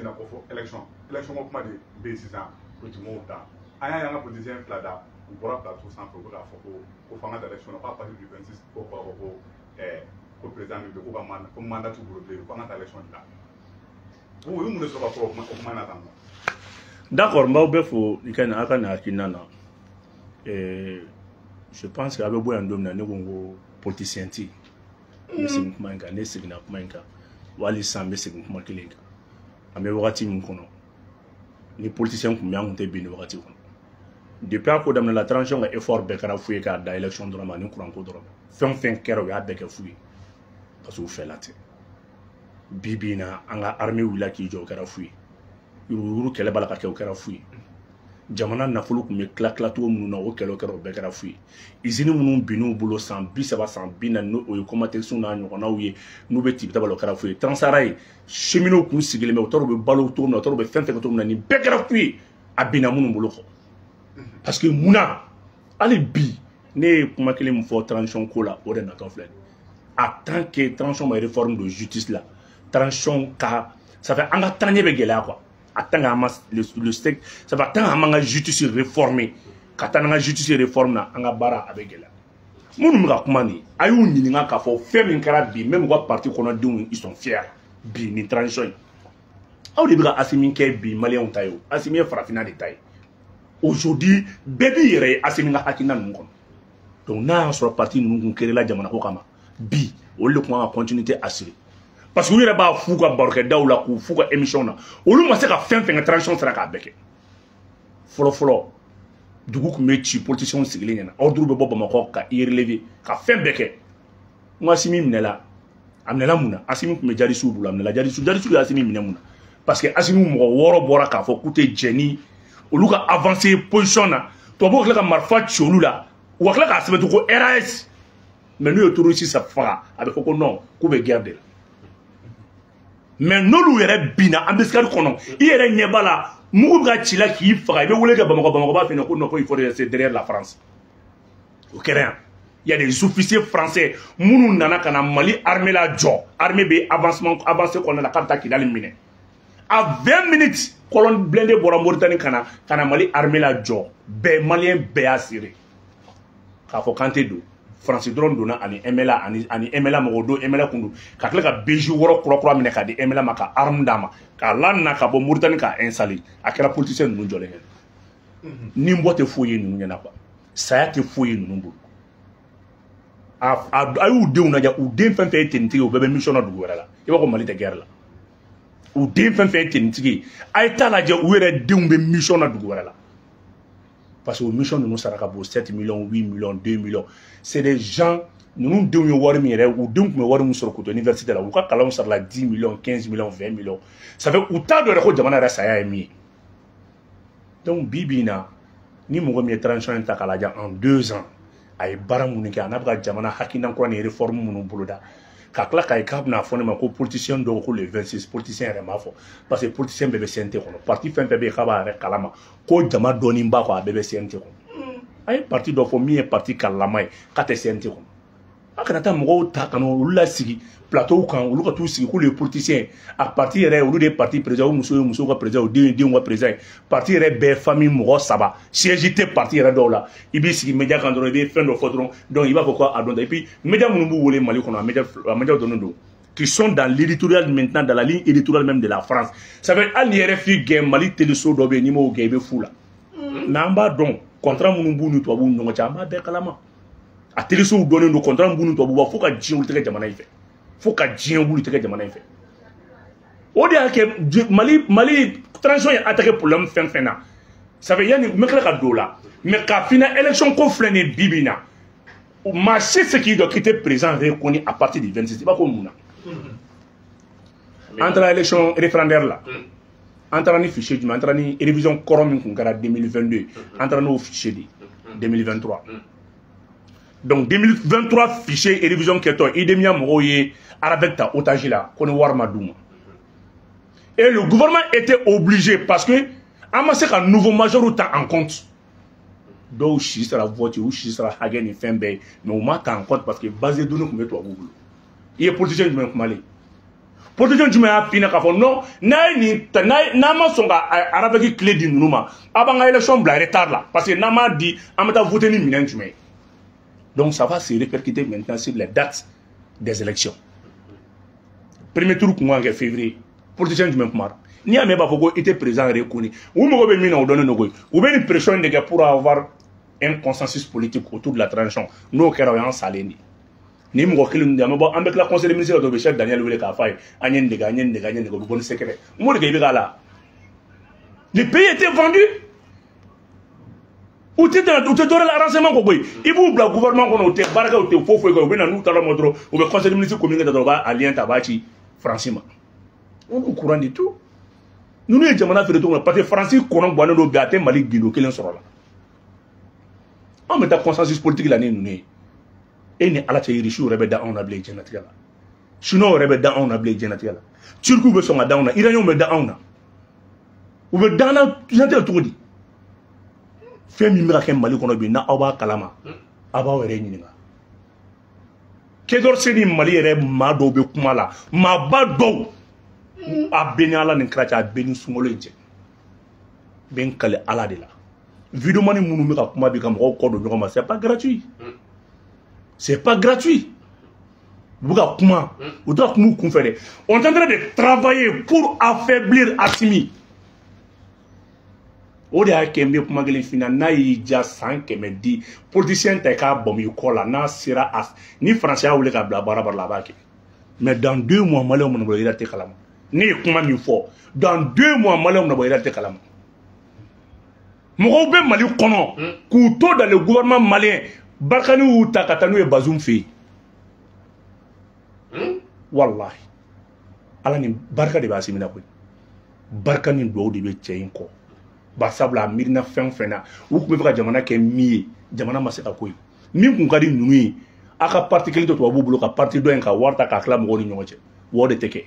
fina ko fo élection ko kuma de be sisan ko timo ta aya yanga politicien plada ou bora plateau sans pour la ko fanga d'élection pas à partir du 26 ko président de ko mandat tout pour le fanga d'élection là oui mun so ba ko kuma na tan d'accord mbaw be fo ikana akana akinana je pense que avec boyan domna ne gongo politicien ti mesin kuma nga ne signa kuma nga wali sambe signa kuma kilenga ame wakati min kono ni politicien kuma yang te bini wakati kono depuis ko damna la transition ga effort be kara fuye ka da election do ma ni kuran ko do fen kero ya be ka fuye parce que fait la te bibina anga armée wila ki jo kara fuye yuru kele bala ka ke kara fuye jamana nafolo kun be kla to mun na o kelo kero be kara fuye izini mun binu bulo 130 na no o commentation na nyoko na uye no be tibita balo kara fuye transaray chemino kun sigile me o toro be balo to na toro be fen to mun na ni be kara fuye abina mun bulo ko parce que muna ali bi ne kuma kele mu fo transition ko la o de na ton flène en tant que transition ma réforme de justice là transition ka ça fait anga tanye be gela quoi attends le steak ça va tant anga justice réformée katanga justice réforme na anga bara abegela munu muka kuma ni ayu nyininga ka fo femme nkara bi même quoi parti kono dun ils sont fiers bi ni transition aw de bi ka asimi ke bi malien tayo asimi farafina de taille aujourd'hui bébé yere asimi nga hakina ngon donc na sur parti nous kéré la jamana ko kama bi o le ko continuité assurée parce que vous n'avez pas fou comme barquette ou la fou comme émission na ou le monsieur a fait transition sera qu'avec folo du coup que tu politicien sigilé na ordre be bobo mako ka irrelevé ka fin beke moi simi minela amnela muna asimi me jari su bula amnela jari su asimi minamuna parce que asimi mo woro bora ka fo couter Jenny ou lu ka avancer position na to bo ka marfa cholu la ou ka ka sebetu ko RAS mais nous autour ici ça fera avec ko non ko be garder mais nous yɛrɛ bina ambiscar kono i yɛrɛ ɲɛba la mugu ka ci la k'i faga i bɛ wele kɛ Bamako b'a fɛ ko non ko il faut rester derrière la France au Kenya il y a des officiers français minnu nana ka na Mali armée la jɔ armée bɛ avancé kɔnɔ la k'a bɛ taa Kidali minɛ à 20 minutes colonne blindée bɔra Mauritanie ka na Mali armée la jɔ bɛɛ malien bɛɛ y'a serré k'a fɔ k'an tɛ don France drone donna ani MLA mogodo MLA kundu ka kila ka beji woro kura mine ka di MLA maka arme dama ka lanna ka bo Mauritanie ka installer akela politicien nu jole ni mbote foye nu nyana ba saya te foye nu mbo ayu de una ja u de fen fe teniti o bebe mission na du wala la e ko Mali te guerre la u de fen fe teniti ay tala ja u were de umbe mission na du wala la parce que mission nous saraka bo 7 millions 8 millions 2 millions c'est des gens nous devons voir miré ou donc me voir sur côté université là ou ka kala on sar la 10 millions 15 millions 20 millions ça fait autant de reko jamana ra saya emi donc bibina ni mo mi transition ta kala ja en 2 ans ay baramuni ka na ba jamana hakina ko ni réforme munu buluda ka kala kay kabna fone ma ko politicien do ko le 26 politicien re ma fo parce que politicien bebe sente ko parti fen bebe khaba re kalama ko jama doni mba ko bebe sente ko ay parti do fo mi parti kalama ka te sente ko akana ta mo ta kanu la sigi plateau kan ulu ka tu sigi ko le politicien a parti re ulu de parti président muso ko président de wa président parti re be famille mo saba siège te parti re do la ibi sigi media kan do be fin do fodron donc il va pourquoi adonda et puis media mo bu wolé Mali kono media donondo qui sont dans l'éditorial maintenant dans la ligne éditoriale même de la France ça veut al RFI game Mali téléso do be ni mo game fula namba donc contrat mo bu ni to bu no chamba be kalama a téléso donné no contrat bu ni to bu fo ka jiwul te jamana ife faut ka djien wuli teke jamana fe o de ke Mali transition est attaqué problème fin na ça veut yani me ka do la mais ka fina élection ko flene bibina marché ce qui doit quitter présent reconnu à partir du 26 pas comme entre l'élection référendaire là entre ni fichier du entre ni révision quorum kun gara 2022 entre no fichier de 2023 donc 2023 fichier et révision keto idemia moye arabekta otage là qu'on warma douma et le gouvernement était obligé parce que amassé un nouveau major ou en compte donc si sera voiture ou si sera hagen et fin mais on m'a en compte parce que basé de nous comme toi il est politicien du même Mali Politicien jumɛn y'a fina k'a fɔ non n'a ma sɔn ka arabaki clé di ninnu ma a b'an ka élection bila retard la parce que n'a m'a di an bɛ taa voter ni minɛn jumɛn ye. Donc ça va se répercuter maintenant sur les dates des élections. Premier tour kun kan kɛ février politicien jumɛn kumara n'i y'a mɛn b'a fɔ ko i tɛ président yɛrɛ koni u mago bɛ min na o dɔnnen don koyi u bɛ ni pression de kɛ pour avoir un consensus politique autour de la transition n'o kɛra o y'an salen de. Ni mɔgɔ kelen de an bɛ bɔ an bɛ tila conseil des ministres dɔ bɛ chef Daniel wele k'a f'a ye an ye nin de kɛ an ye nin de kɛ an ye nin de kɛ o bɛ bɔ ni secret mun de kɛ i bɛ k'a la. Le pays était vendu. U tɛ dɔwɛrɛ la arrangement ko koyi i b'u bila gouvernement kɔnɔ u tɛ baarakɛ u tɛ foyi foyi kɛ u bɛ na n'u taara mɔ dɔrɔn u bɛ conseil des ministres communiqué dɔrɔn u b'a lien ta a b'a ci France ma. On est au courant de tout. Nous ne sommes pas fait parce que France kɔnɔ guanen do bi a tɛ Mali gindo kelen sɔrɔ la. An bɛ taa consensus politique la ni ninnu ye. Et ni ala cɛ irisiw yɛrɛ bɛ da anw na bilen diɲɛlatigɛ la. Chinois yɛrɛ bɛ da anw na bilen diɲɛlatigɛ la. Turkiw bɛ sɔn ka da anw na Iraniens bɛ da anw na. U bɛ da an na diɲɛlatigɛ cogo di? Fɛn min bɛ ka kɛ Mali kɔnɔ bi n'a aw b'a kalama a b'aw yɛrɛ ɲininka. Kedor Seni Mali yɛrɛ maa dɔw bɛ kuma la maaba dɔw a bɛ ni ala ni kira cɛ a bɛ ni sunkalo in cɛ bɛ n kale ala de la vidéomani minnu bɛ ka kuma bi ka mɔgɔw kɔ don ɲɔgɔn ma c'est pas gratuit c'est pas gratuit u bɛ ka kuma u tɛ ka kuma u kunfɛ dɛ on est en train de travailler pour affaiblir Assimi o de y'a kɛ n bɛ kuma kelen fina n'a y'i ja san 100 di politicien ta i k'a bɔn i kɔ la n'a sera ni français y'a wele k'a bila baara la a b'a kɛ mais dans 2 mois maliyɛnw mana bɔ i tɛ kalama ne ye kuma min fɔ dans 2 mois maliyɛnw mana bɔ i tɛ kalama mɔgɔw bɛ Mali kɔnɔ k'u to dans le gouvernement malien Barkani y'u ta ka taa n'u ye Bazoum fɛ yen wallahi ala ni barika de bɛ Assimi na koyi barika ni duwawu de bɛ cɛ in kɔ barisabula a miirina fɛn o fɛn na u tun bɛ fɛ ka jamana kɛ min ye jamana ma se ka ko ye min tun ka di ninnu ye a ka parti kelen to tubabuw bolo ka parti dɔ in ka wari ta k'a tila mɔgɔw ni ɲɔgɔn cɛ o de tɛ kɛ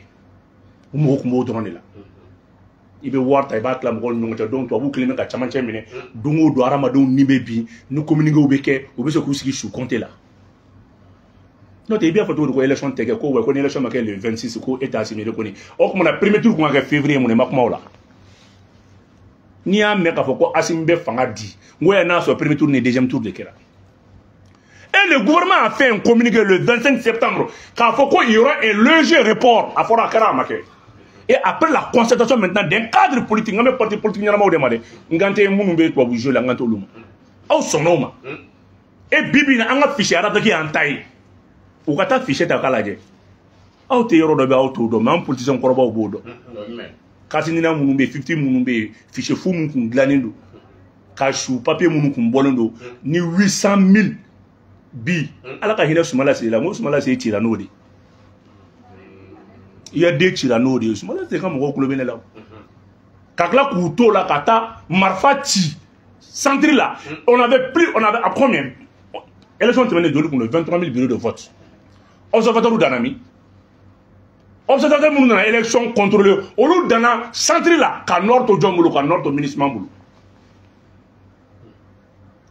u mɔgɔw tun b'o dɔrɔn de la i bɛ wari ta i b'a tila mɔgɔw ni ɲɔgɔn cɛ donc tubabuw kelen bɛ ka camancɛ minɛ don o don hadamadenw ni bɛ bin ni communiqués bɛ kɛ u bɛ se k'u sigi su compte la n'o tɛ i b'a fɔ cogo di ko élection tɛ kɛ ko ni élection ma kɛ le 26 ko e t'a Assimi de kɔni o tuma na premier tour kun ka kɛ février mun na i ma kuma o la. N'i y'a mɛn k'a fɔ ko Assimi bɛ fanga di n ko n'a sɔrɔ premier tour ni deuxième tour de kɛra et le gouvernement a fait un communiqué le 25 septembre k'a fɔ ko il y aura un léger report a fɔra a kɛra a ma kɛ et après la concertation maintenant d'un cadre politique n bɛ parti politique ɲɛnamaw de ma dɛ n kan tɛ minnu bɛ tubabu jeu la n kan t'olu ma aw sɔnna o ma et bi bi in na an ka fichier attaqué y'an ta ye u ka taa fichier ta k'a lajɛ aw tɛ yɔrɔ dɔ bɛ aw t'o dɔn mais an politicien kɔrɔbaw b'o dɔn. Kasinina minnu bɛ 50 minnu bɛ fichier fu minnu kun dilannen don ka su papier minnu kun bɔlen don ni 800 000 bi ala ka hinɛ Sumala Sise la n ko Sumala Sise cira n'o de i ya den cira n'o de ye Sumala Sise ka mɔgɔw tulo bɛ ne la ka tila k'u to la ka taa marifa ci centre la on avait à combien élection tɛmɛnen joli kun 23 000 bureaux de vote observateur danna min observateur minnu nana élection contrôlée olu danna centre la ka nord to jɔn bolo ka nord to MINUSMA bolo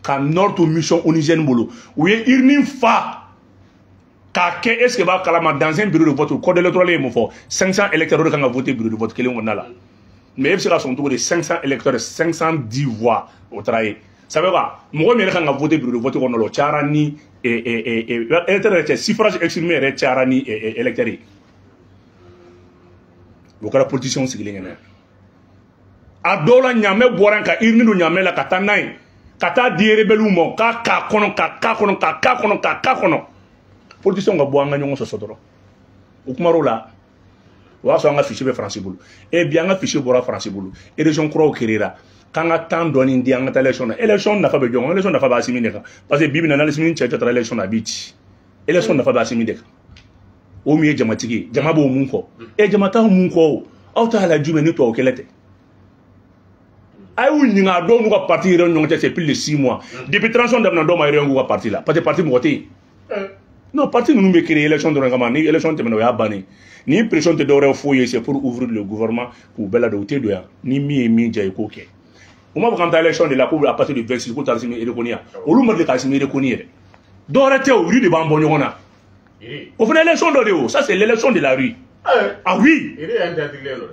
ka nord to mission onusienne bolo u ye urne fa k'a kɛ est ce que b'a kalama dans un bureau de vote code électoral ye mun fɔ 500 électeurs de kan ka voter bureau de vote kelen kɔnɔna la mais e bɛ se ka sɔn cogo di 500 électeurs 510 voix o taara ye ça veut dire mɔgɔ min yɛrɛ kan ka voter bureau de vote kɔnɔna la o cayara ni électeur yɛrɛ cɛ suffrage exprimé yɛrɛ cayara ni électeurs ye. O kɛra politicien sigilen ɲɛna a dɔw la ɲamɛ bɔra ka urne don ɲamɛ la ka taa n'a ye ka taa di rebelliw ma k'a k'a kɔnɔ politicien ka bɔ an ka ɲɔgɔn sɔsɔ dɔrɔn o kumar'o la o y'a sɔrɔ an ka fichier bɛ France bolo et bi an ka fichier bɔra France bolo élection kuraw créera k'an ka temps dɔɔni di an ka taa élection na élection nafa bɛ jɔn élection nafa bɛ Assimi de kan parce que bi bi in na Assimi cɛ taara élection na a b'i ci élection nafa bɛ Assimi de kan. O min ye jamatigi ye jama b'o mun kɔ jama t'aw mun kɔ o aw t'a la jumɛn ni tubabu kɛlɛ tɛ a y'u ɲininka a dɔw n'u ka parti yɛrɛ ɲɔgɔn cɛ c'est plus de 6 mois depuis transition daminɛ dɔw ma yɛrɛ y'u ka parti la parce que parti mɔgɔ tɛ yen non parti ninnu bɛ créer élection dɔrɔn kama ni élection tɛmɛna o y'a bannen ni pression tɛ dɔwɛrɛ foyi ye c'est pour ouvrir le gouvernement k'u bɛɛ ladon u tɛ don yan ni min ye min diya i k'o kɛ u m'a fɔ k'an taa élection de la k'u à partir du 26 k'u taara Assimi éleconi yan olu ma deli ka Assimi éleconi yɛrɛ dɔwɛrɛ tɛ o olu de b'an bɔ ɲɔgɔn na. Au final, l'élection de Léo, ça c'est l'élection de la rue. Ah oui.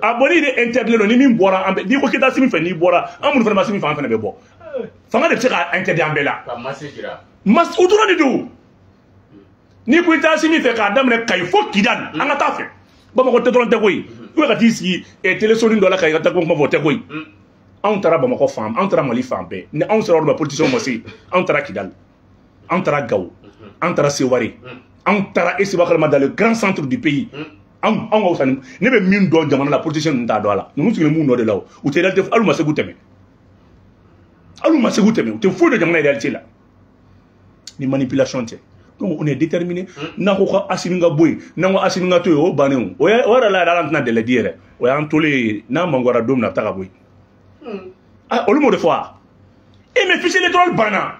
Ah bon, il est interdit. Ni min bora, ni ko kita simi fe ni bora. Amun fana masimi fa fana be bo. Fanga de tira interdit ambela. Mas autour de nous. Ni ko ita simi fe ka damne kay fo kidan. Anga ta fe. Ba ko tetron te koy. Ko ka tisi e télésoni do la kay ta ko mo te koy. On tara ba ko fam, on tara mali fam be. Ni on sera ba politicien mo si. On tara kidal. On tara gaw. On tara sewari. On tara esibakal dans le grand centre du pays. On ne be min do jamana la politicien nda do la nous signé mun no de law ou te réalité alu ma segu teme ou te fou de jamana réalité là ni manipulation te donc on est déterminé na ko asiminga boy na ko asiminga to o banew o wara la da na de le dire o ya antole na mangora dom na taka boy ah o le mot de foi et mes fichiers électoraux bana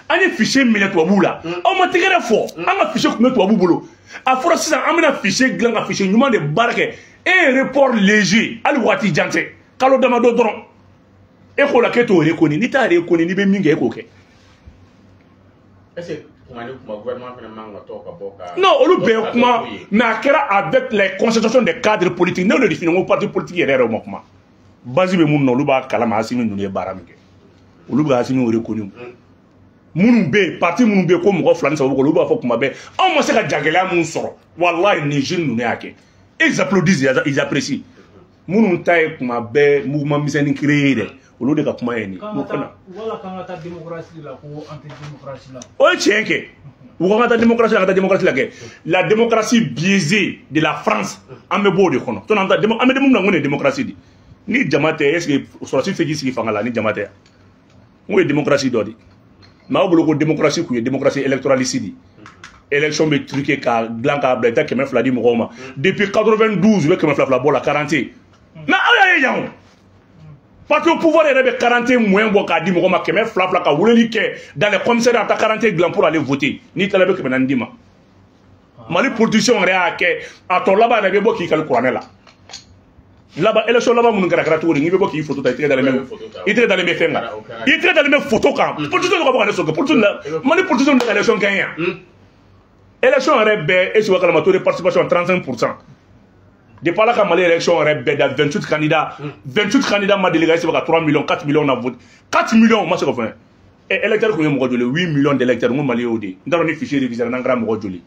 ani fichier millet to bula o ma tigere fo anga fichier ko to bulu a fora sisan an bɛna fichier dilan ka fichier ɲuman de baara kɛ et report léger hali waati jan tɛ kalo damadɔ dɔrɔn e k'o la k'e t'o reconi n'i t'a reconi n'i bɛ min kɛ e k'o kɛ. non olu bɛɛ ye kuma mais a kɛra avec les consultations des cadres politiques ne le défini ko parti politique yɛrɛ yɛrɛ ma kuma base bɛ mun na olu b'a kalama Asimi ninnu ye baara min kɛ olu bɛ Asimi reconi minnu bɛ yen parti minnu bɛ yen ko mɔgɔ fila ni saba olu b'a fɔ kuma bɛɛ anw ma se ka jagɛlɛya minnu sɔrɔ walahi nin jeunes ninnu y'a kɛ ils applaudissent ils apprécient minnu ta ye kuma bɛɛ mouvement misɛnnin créé dɛ olu de ka kuma ye nin. wala k'an ka taa démocratie la ko an tɛ démocratie la. o ye tiɲɛ kɛ u ko an ka taa démocratie la an ka taa démocratie la kɛ la démocratie biaisée de la France an bɛ bɔ o de kɔnɔ sinon an bɛ mun na n ko nin ye démocratie de ni jama tɛ est ce que sɔrɔsi fɛ k'i sigi fanga la ni jama tɛ yan n ko ye démocratie dɔ de. Mais on a démocratie qui est démocratie électoraliste. Élection est truquée car blanc à blanc qui fladi mouvement. Depuis 92, le qui m'a fladi la 40. Na aïe aïe. Parce que le pouvoir est 40 moins bon qu'à 10 mouvements qui m'a fladi ka wuleli ke dans les commissariats à 40 blanc pour aller voter. Ni talabé qui m'a dit ma. Mali politicien réa ke à ton là-bas na bebo qui kal couronner là. Là-bas, élection là-bas, mon gars, il veut pas qu'il faut tout être dans les mêmes. Il est dans les mêmes fins là. Il est dans les mêmes photos quand. Politicien ne va pas aller sur le politicien là. Mani politicien de l'élection gagnant. Élection aurait bé et sur le taux de participation 35%. De par là quand Mali élection aurait bé dans 28 candidats. 28 candidats m'a délégué c'est 3 millions, 4 millions on vote. 4 millions moi c'est quoi. Et électeurs qu'on a 8 millions d'électeurs mon Mali au dé. Dans le fichier révisé dans grand mo joli.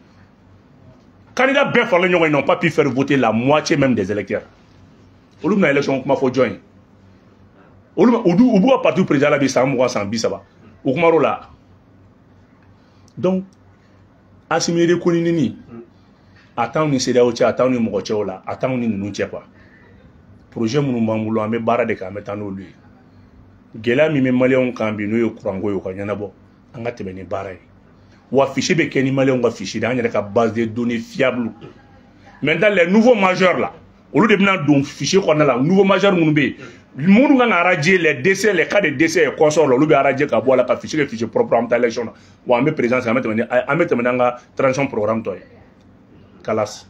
Candidats bien fallait ils n'ont pas pu faire voter la moitié même des électeurs. Olu na élection kuma fo join olu ubu parti président la bi sa mo san bi saba o kuma ro la donc Asimi reconi ni attend ni CEDEAO cha attend ni mo che la attend ni nunu che quoi projet munu mambulo ambe bara de ka metano lui gela mi me malien kan bi no yo kurango yo ka nyana bo anga tebe ni bara wa fichier be keni malien ga fichier da nyaka base de données fiables maintenant les nouveaux majeurs là au lieu de venir donc fichier qu'on a là nouveau majeur mounbe moun nga arrêter les décès les cas de décès et consorts le bi arrêter ka bola ka fichier propre en élection wa ambe présence amete menanga transition programme toy kalas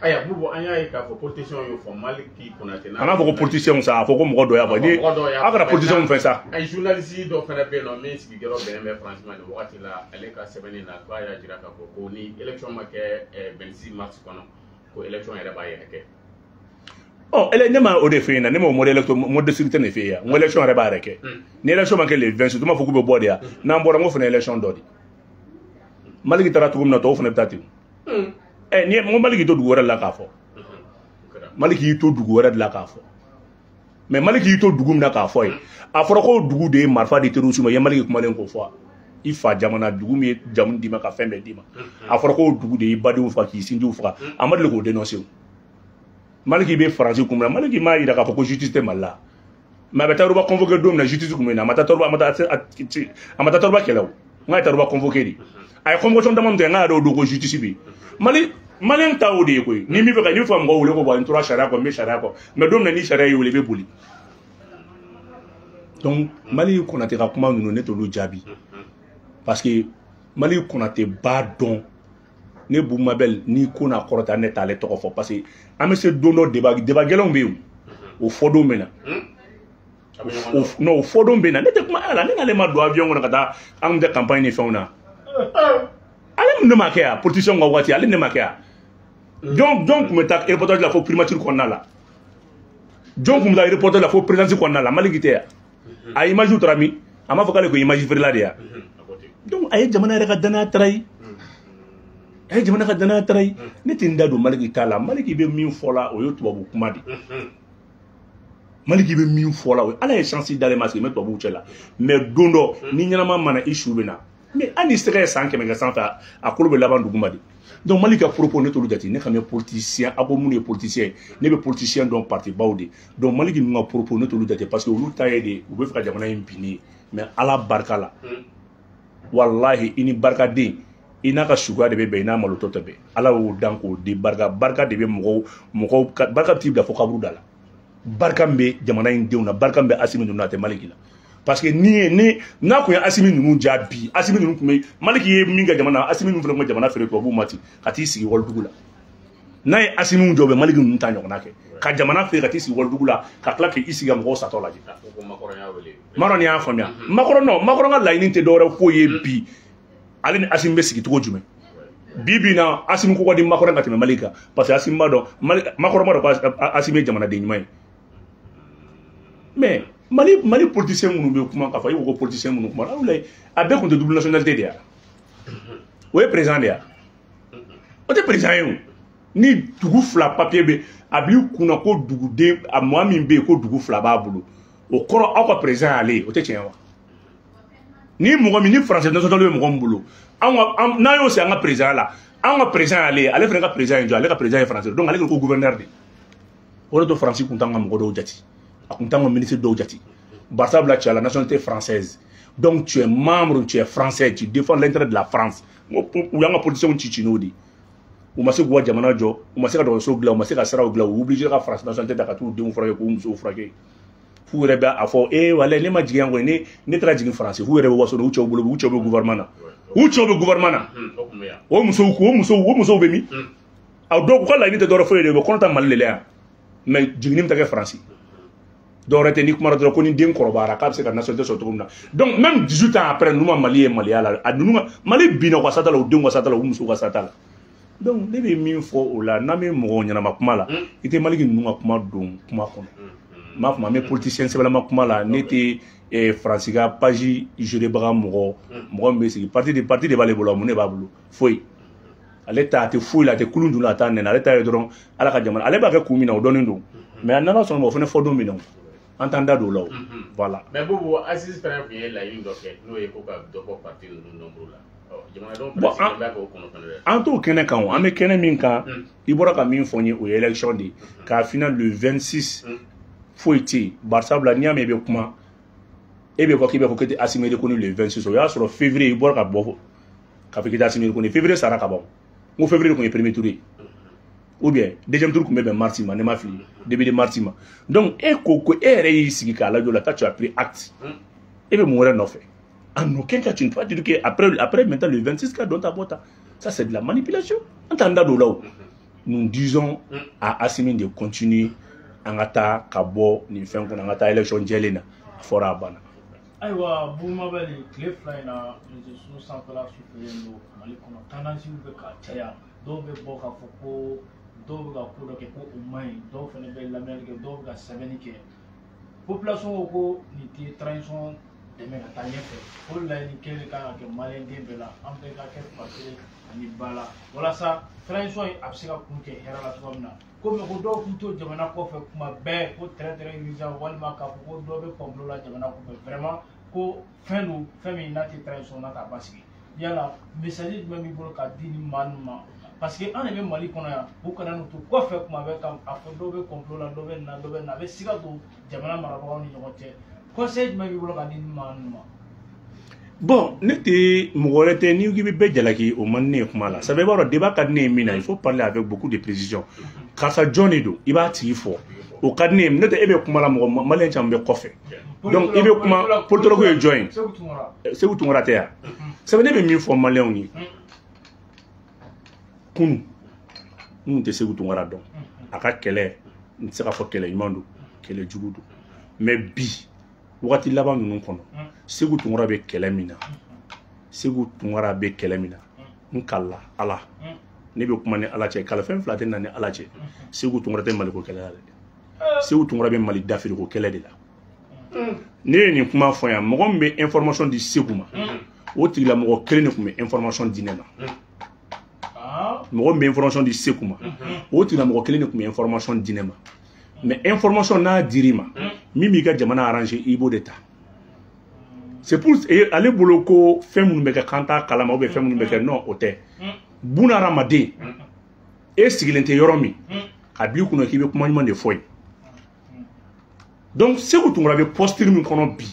aya bubu anya ka fo politicien yo fo maliki konate na ana fo politicien ça fo ko mo do ya ba ni akara politicien fait ça ay journaliste do fena be no mais ci gero be mais franchement no wakati la eleka sebeni na ba ya jira ka ko ni élection ma ke 26 mars kono ko élection era ba yeke. Oh, elle n'est pas au défi, elle n'est pas au mode de sécurité. Une élection est barrée. Une élection manque les 20, tout le monde faut que vous boidiez. N'en boire, on fait une élection d'ordre. Malgré que tu as tout le monde, on fait peut-être. Eh, ni mon malgré tout doué la café. Malgré tout doué de la café. Mais malgré tout doué na café. A fora ko doué de marfa de terrorisme, il y a malgré comment on fait. Il faut jamana doué mais jamun dima ka fin dima. A fora ko doué de ibadi ou fa qui sindu ou fa. Amad le ko dénoncer. Maliki be français comme maliki ma ida ka ko justice mal là ma beta roba convoquer dom na justice comme na mata torba kelaw ngai torba convoquer di ay convocation dama mte nga do ko justice bi malin taw de ko ni mi be ka ni fam go wule ko ba intura shara ko me shara ko mais dom na ni shara yi wule be boli donc Mali Konaté ka kuma nous ne to lo jabi parce que Mali Konaté ba don ne Boumabel ni kona korota net ale to fo parce que ame se dono débat gelon be o fodo mena no fodo mena ne te kuma ala ne ale ma do avion ngona kata am de campagne ni fauna ale ne makia politicien ngo wati ale ne makia donc me ta reportage la fo primature konna la donc me ta reportage la fo présidence konna la Mali gite a image utrami ama fo kale ko image frila dia donc ay jamana reka dana tray ay jamana ka dana tray ne tinda do Mali gita la Mali ki be min fola o yo tubabu kuma di Mali ki be min fola o ala e chance d'aller masque me tubabu chela mais dondo ni nyama mana issue bena mais ani sere sanke me ga sanfa akolo be laban duguma di donc Mali ka propos ne tolu jati ne xam politicien abo mun politicien ne be politicien don parti bawde donc Mali ki nga propos ne tolu jati parce que olu taye de u be fa jamana impini mais ala barka la wallahi ini barka de ina ka suga de be ina malo totabe ala o danko de barka de be mo barka ti da fo kabru dala barka mbe jamana indewna barka mbe asimi duna te Mali la parce que ni na ko asimi nunu jabi asimi nunu kuma Maliki ye minga jamana asimi nunu fele ko jamana fere ko bu mati kati sigi wol dugula na ye asimi nunu jobe Maliki nunu ta nyokona ke ka jamana fere kati sigi wol dugula ka kla ke isiga mo sa to laji maron ya famia makoro nga la inite dore ko ye bi ale ni asimi be sigi to jume bibi na asimi ko di makoro ngati Malika parce que asimi do makoro mo do asimi jamana de nyimay mais Mali politicien munu be kuma ka fa yiko politicien munu kuma awlay abe ko de double nationalité dia ouais président dia o te président yo ni dugu fla papier be abi kuna ko dugu de a moi min be ko dugu fla ba bulu o koro akwa président ale o te tien wa ni mo mi ni français national be mo bulu an na yo se an président la an président ale frère ka président jo ale ka président français donc ale ko gouverneur de o to français kuntanga mo do jati akuntango ministre do jati Barsabla tu as la nationalité française donc tu es membre tu es français tu défends l'intérêt de la France ou yanga position chichinodi ou masi gwa jamana jo ou masi ka do so gla ou masi ka sara gla ou obligé ka France nationalité da ka tout de frère ko muso frère fu rebe afo wala ne ma jigen ngo ne tra jigin français fu rebe waso do ucho bulo ucho be gouvernement o muso be mi aw do ko la ni te do fo de ko konta malele mais jignim ta ke français dorete ni kuma ko ni den korobara ka se ka nationalité so tugumna donc même 18 ans après nous Mali et Maliala adunu Mali bino ko satala o den ko satala o muso ko satala donc ne be min fo o la na me mo nyana makuma la ite Mali ki nunga kuma don kuma kono ma kuma me politicien se bala makuma la nete franciga page jure baga mo be sigi parti de balé bolo mo ne ba bulu foi ale ta te foi la te kulundu la ta ne na ale ta yedron ala ka jamana ale ba ka kumina o donindo mais anana son mo fone fo do minon entendant do law voilà mais bobo assise frère bien la ligne doké no e ko ka do ko parti no nombre la jamana don président ba ko kono en tout kene kan o ame kene min ka ibora ka min fonye o élection de ka final le 26 foiti barsabla niame be kuma ebe ko kibe ko kete asimé ko le 26 o ya sur février ibora ka bo ka fikita asimé ko février sara ka bon mo février ko premier tour ou bien deuxième tour comme Martima ne m'a fini début de Martima donc ko sigi ka la jola tu as pris acte et be mourir non fait en aucun cas tu ne peux pas dire que après maintenant le 26 cas dont ta bota ça c'est de la manipulation entendant do là nous disons à Assimi de continuer en ata kabo ni fin ko ngata élection jelena fora bana aywa buma bali clé flyna je suis sans place supérieur Mali kono tendance be ka taya do be boka foko do ga ko do ke ko umay do fene be la melke do ga sabenike population ko ni ti transition de me ta yefe ko la ni kele ka ke Mali de la ambe ka ke parti ani bala wala sa transition absika kunke herala twamna ko me ko do kunto jamana ko fe kuma be ko très urgent walma ka ko do be komplo la jamana ko vraiment ko fenu femi na ti transition na ta basiki yala message me mi bolo ka dini manuma parce que on est Mali kono ya bu kana no to ko fe kuma be kam afodo be complot la do be na be siga do jamana marabo ni nyote conseil me bi bolo ka dini manuma bon nete mogorete ni gibi be jalaki o manne kuma la ça veut dire débat kadne mina il faut parler avec beaucoup de précision kasa Johnny do iba ti fo o kadne nete ebe kuma la mo malen chambe kofe donc ebe kuma politologue e join c'est où ton rater ça veut dire mi fo malen ni kunu nous te segu tungara don aka kele ntse ka fo kele imando kele jugudu mais bi wakati laban nunu kono segu tungara be kele mina nkalla ala ne be kuma ni ala cɛ kalafɛn fila tɛ na ni ala cɛ Segu Tunkara tɛ Maliko kɛlɛ la dɛ Segu Tunkara bɛ Mali dafiriko kɛlɛ de la ne ye nin kuma fɔ yan mɔgɔ min bɛ information di Segu ma o tigila mɔgɔ kelen de tun bɛ information di ne ma mɔgɔ min bɛ information di Segu ma o tigila mɔgɔ kelen de tun bɛ information di ne ma mais information n'a dir'i ma min b'i ka jamana arranger i b'o de ta c'est pour ale bolo ko fɛn minnu bɛ kɛ kan t'a kalama ou bien fɛn minnu bɛ kɛ non o tɛ buna hadamaden e sigilen tɛ yɔrɔ min a b'i kunna k'i bɛ kuma ɲuman de fɔ ye donc Segu Tunkara bɛ posture min kɔnɔ bi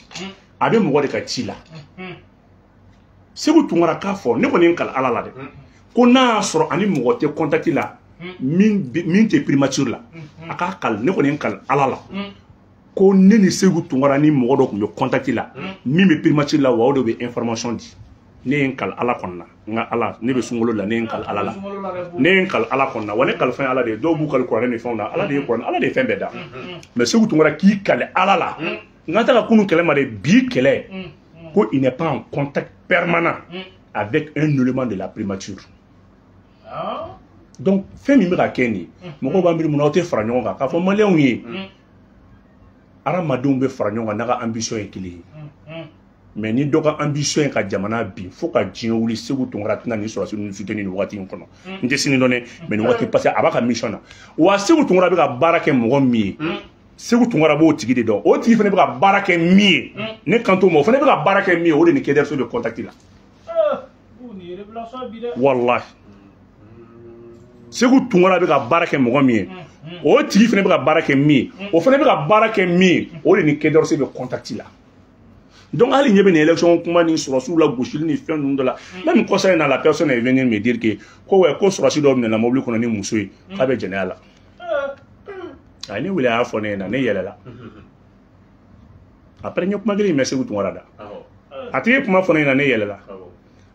a bɛ mɔgɔ de ka ci la Segu Tunkara k'a fɔ ne kɔni kali ala la dɛ ko n'a y'a sɔrɔ ani mɔgɔ tɛ contact la min tɛ primature la a k'a kali ne kɔni kali ala la ko ne ni Segu Tunkara ni mɔgɔ dɔ tun bɛ contact la min bɛ primature la wa o de bɛ information di ne ye n kali ala kɔnɔna nka ala ne bɛ sunkalo la ne ye n kali ala la ne ye n kali ala kɔnɔna wa ne kali fɛn ala de ye dɔw b'u kali kuranɛ ni fɛnw na ala de ye kuranɛ ala de ye fɛn bɛɛ da mais Segu Tunkara k'i kali ala la n ka taa ka kunun kɛlɛ ma de bi kɛlɛ ko il n'est pas en contact permanent avec un élément de la primature donc fɛn min bɛ ka kɛ nin ye mɔgɔw b'an miiri mun na aw tɛ fara ɲɔgɔn kan k'a fɔ maliyɛnw ye hadamadenw bɛ fara ɲɔgɔn kan n'a ka ambition ye kelen ye mais ni dɔ ka ambition ye ka jamana bin fo ka diɲɛ wuli Segu Tunkara tɛna nin sɔrɔsi ninnu soutenir nin wagati in kɔnɔ n tɛ sini dɔn dɛ mais nin waati parce que a b'a ka mission na wa Segu Tunkara bɛ ka baara kɛ mɔgɔ min ye Segu Tunkara b'o tigi de dɔn o tigi fana bɛ ka baara kɛ min ye ne kan t'o ma o fana bɛ ka baara kɛ min ye o de ni Kɛdɛriso bɛ contact la wallahi Segu Tunkara bɛ ka baara kɛ mɔgɔ min ye o tigi fana bɛ ka baara kɛ min ye o fana bɛ ka baara kɛ min ye o de ni Kɛdɛriso bɛ contact la donc hali ɲɛ bɛ nin élection kuma ni sɔrɔsiw la gosili ni fɛn ninnu dɔ la même concernant la personne est venue me dire que ko ouais ko sɔrɔsi dɔ minɛna mobili kɔnɔ ni muso ye k'a bɛ jɛnɛya la a ne wele a y'a fɔ ne ɲɛna ne yɛlɛla après n ye kuma kelen in mɛn Segu Tunkara da a tigi ye kuma fɔ ne ɲɛna ne yɛlɛla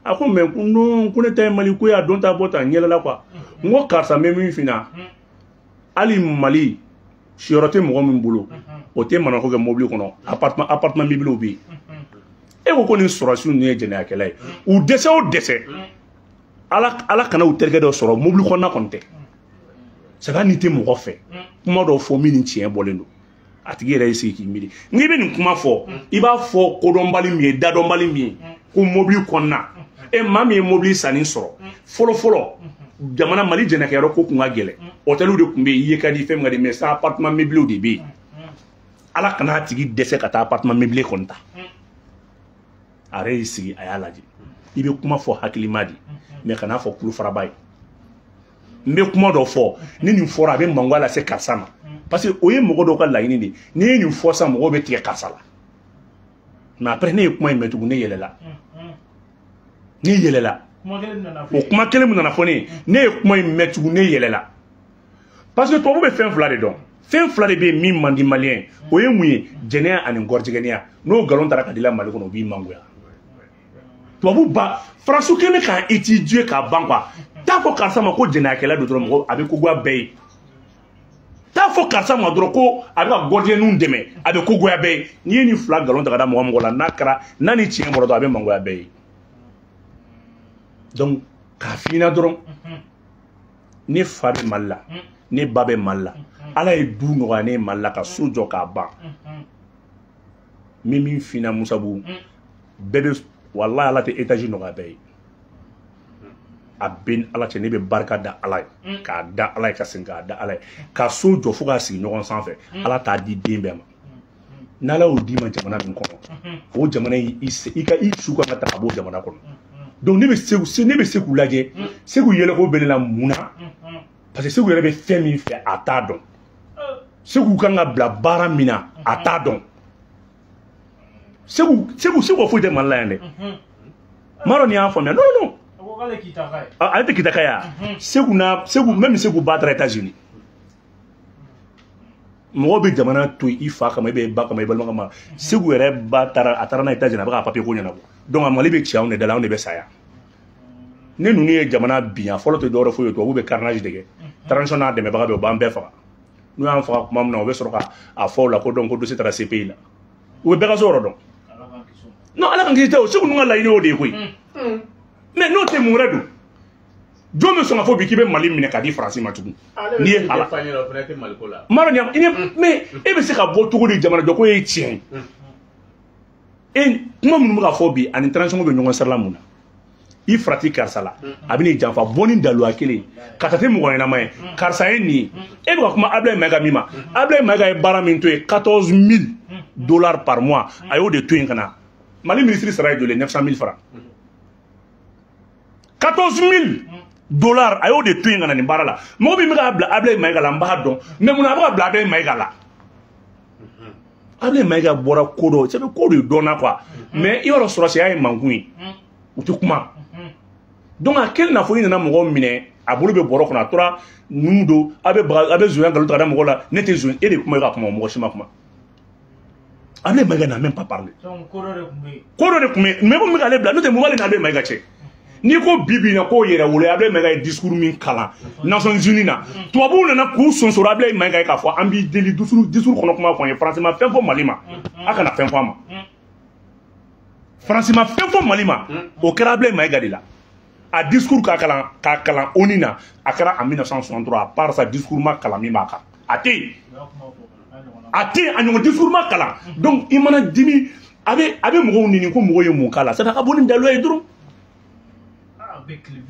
a ko mais non ko ne ta ye Mali ko ye a don ta bɔ ta n yɛlɛla quoi n ko karisa n bɛ min f'i ɲɛna hali Mali siyɔrɔ tɛ mɔgɔ min bolo o tɛ manako kɛ mobili kɔnɔ appartement bibiliw bɛ yen e ko nin sɔrɔsiw ninnu ye jɛnɛyakɛla ye u dɛsɛ o dɛsɛ ala kana u terikɛ dɔ sɔrɔ mobili kɔnɔna kɔni tɛ saga n'i tɛ mɔgɔ fɛ kuma dɔw fɔ min ni tiɲɛ bɔlen don a tigi yɛrɛ y'i sigi k'i miiri n'i bɛ nin kuma fɔ i b'a fɔ kodɔnbali min ye dadɔnbali min ye ko mobili kɔnɔna maa min ye mobili sanni sɔrɔ fɔlɔ fɔlɔ jamana Mali jɛnɛkɛyɔrɔ ko kun ka gɛlɛn hôteliw de tun bɛ yen i ye ka di fɛn min ka di mais sa appartement meublé de bɛ yen ala kana a tigi dɛsɛ ka taa appartement meublé kɔni ta a yɛrɛ y'i sigi a y'a lajɛ i bɛ kuma fɔ hakilima di mais kana fɔ kulu faraba ye n bɛ kuma dɔ fɔ ni nin fɔra a bɛ mangoya lase karisa ma parce que o ye mɔgɔ dɔw ka laɲini de n'i ye nin fɔ sisan mɔgɔw bɛ tigɛ karisa la mais après ne ye kuma in mɛn tugun ne yɛlɛla o kuma kelen min nana fɔ ne ye kuma in mɛn tugun ne yɛlɛla parce que tubabu bɛ fɛn fila de dɔn fɛn fila de bɛ yen min man di maliyɛn o ye mun ye jɛnɛya ani gɔrijɛgɛniya n'o nkalon taara ka di la Mali kɔnɔ o b'i mangoya tubabu ba faransi kelen bɛ k'a étudier k'a ban quoi t'a fɔ karisa ma ko jɛnɛyakɛla don dɔrɔn mɔgɔ a bɛ kogoya bɛɛ ye t'a fɔ karisa ma dɔrɔn ko a bɛ ka gɔrijɛgɛniw dɛmɛ a bɛ kogoya bɛɛ ye n'i ye nin fila nkalon ta ka da mɔgɔ mɔgɔ la n'a ni tiɲɛ bɔra dɔrɔn a bɛ mangoya bɛɛ ye donc k'a f'i ɲɛna dɔrɔn ne fa bɛ Mali la ne ba bɛ Mali la ala ye du nɔgɔya ne ye Mali la ka so jɔ k'a ban min min f'i ɲɛna Musabu bɛɛ bɛ walahi ala tɛ étage nɔgɔya bɛɛ ye a bɛ ala cɛ ne bɛ barika da ala ye k'a da ala ye ka segin k'a da ala ye ka so jɔ fo k'a sigi ɲɔgɔn sanfɛ ala t'a di den bɛɛ ma n'ala y'o d'i ma jamana min kɔnɔ o jamana i su kan ka ta ka bɔ jamana kɔnɔ donc ne bɛ Segu lajɛ Segu yɛlɛko bɛ ne la mun na parce que Segu yɛrɛ bɛ fɛn min fɛ a t'a dɔn Segu kan ka bila baara min na a t'a dɔn Segu foyi tɛ Mali la yan dɛ maa dɔ nin y'a faamuya non ale tɛ Kitaka ye Segu même Segu ba taara États-Unis mɔgɔ bɛ jamana to i fa kama i bɛ ba kama i balima kama Segu yɛrɛ ba taara a taara n'a ye États-Unis a bɛ ka papier ko ɲɛnabɔ donc a Mali bɛ ci anw de da la anw de bɛ saya ne ninnu ye jamana bin a fɔlɔ tɛ dɔwɛrɛ foyi ye tubabu bɛ carnage de kɛ transition n'a dɛmɛbaga bɛ u b'an bɛɛ faga n'u y'an faga tuma min na u bɛ sɔrɔ ka a fɔ o la ko donc ko dossier taara CPI la u bɛ bɛɛ ka so yɔrɔ dɔn non ala kan kisi tɛ o Segu ninnu ka laɲini o de ye koyi mais n'o tɛ mun wɛrɛ don jɔn bɛ sɔn ka fɔ bi k'i bɛ Mali minɛ k'a di Faransi ma tugun n'i ye ala mara ni mais e bɛ se ka bɔ cogo di jamana jɔ ko ye tiɲɛ e kuma minnu bɛ ka fɔ bi ani transition bɛ ɲɔgɔn sirala mun na i farati karisa la a bɛ n'i janfa bɔ ni daluya kelen ka taa tɛ mɔgɔ ɲɛnama ye karisa ye nin ye e bɛ ka kuma Ablaye Mayiga min ma Ablaye Mayiga ye baara min to yen $14,000 par mois a y'o de to yen ka na Mali ministre sara ye joli 900,000 francs $14,000 a y'o de to yen ka na nin baara la mɔgɔ min bɛ ka bila Ablaye Mayiga la n b'a dɔn mais mun na a bɛ ka bila Ablaye Mayiga la Ablaye Mayiga bɔra ko dɔ c'est ko de dɔnna quoi mais i b'a dɔn sɔrɔsiya ye mankun ye u tɛ kuma donc a kɛlen n'a fɔ i nana mɔgɔ minɛ a bolo bɛ bɔrɔ kɔnɔ a tora numu don a bɛ zonya nkalon ta ka da mɔgɔ la ne tɛ zonya e de kuma i ka kuma mɔgɔ si ma kuma Ablaye Mayiga n'a même pas parlé ko dɔ de tun bɛ mais ko min bɛ k'ale bila n'o tɛ mun b'ale n'Ablaye Mayiga cɛ n'i ko bi bi in na k'o yɛrɛ wolo Ablaye Mayiga ye discours min kalan Nations Unies na tubabuw nana k'u sonsoro Ablaye Mayiga ye k'a fɔ an b'i deli discours kɔnɔ kuma fɔ an ye Faransi ma fɛn fɔ Mali ma a kana fɛn fɔ a ma Faransi ma fɛn fɔ Mali ma o kɛra Ablaye Mayiga de la a discours k'a kalan ONU na a kɛra en 1963 à part ça discours ma kalan min b'a kan a tɛ yen a ɲɔgɔn discours ma kalan donc i mana dimi a bɛ mɔgɔw ɲini ko mɔgɔw ye mun k'a la c'est a ka bɔ ni daluya ye dɔrɔn